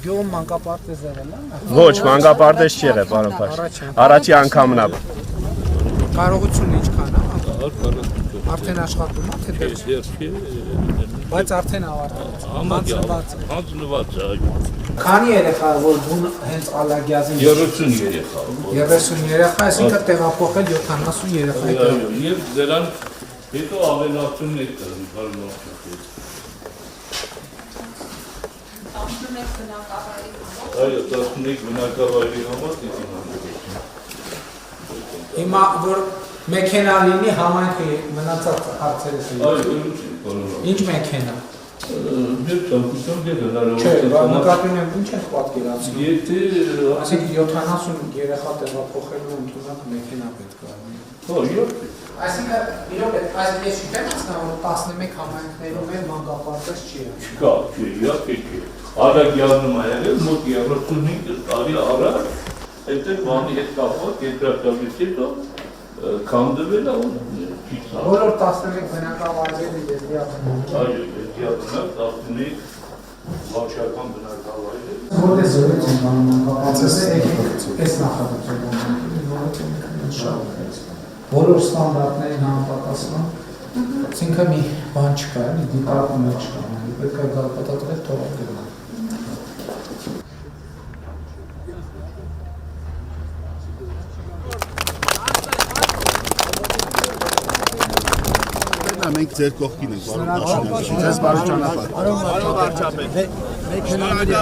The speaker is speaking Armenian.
Գյուղում մանկապարտեզ եղել է։ Ոչ, մանկապարտեզ չի եղել, պարոն Փաշ։ Առաջի անգամն է։ Կարողությունը ինչքան է։ Արդեն աշխատում է, թե դեռ։ Բայց արդեն ավարտված։ Հանձնված է։ Քանի երեխա որ բուն հենց Ալագյազին 30 երեխա։ 30 երեխա, այսինքն տեղափոխել 70 երեխայի։ Այո, եւ դրան հետո ավելացումն է կրում, բարոյական։ 11 բնակավայրի համար։ Այո, 11 բնակավայրի համար դիտի հանրություն։ Հիմա որ մեքենա լինի համայնքի մնացած հարցերը։ Այո, ինչ մեքենա։ Մեր ցանկությամբ է հնարավոր։ Չէ, նկատում եմ ինչ է պատկերացնում։ Եթե այսինքն 70 երեխա տեղափոխելու ընդունակ մեքենա պետք է։ Հո, իհարկե։ Այսինքն իրոք այս ես չեմ հասկանում 11 համայնքներում էլ մանկապարտեզ չի եղել։ Չկա, իհարկե չի։ Ալագյանում է եղել մոտ 35 տարի առաջ, այդտեղ բանի հետ կապված երկրաշարժից հետո քանդվել է ու բոլոր 11 բնակավայրերը դեպի այո, դեպի 11 վարչական բնակավայրեր։ Որտե՞ղ զորություն կան մանկապարտեզը, եկեք այս նախադասությունը բոլոր ստանդարտներին համապատասխան, այսինքն մի բան չկա, մի դիտարկում չկա, պետք է գալպատատվել թողել գնալ։ Մենք ձեր կողքին ենք, պարոն Փաշինյան, ձեզ բարի ճանապարհ։ Մեքենաների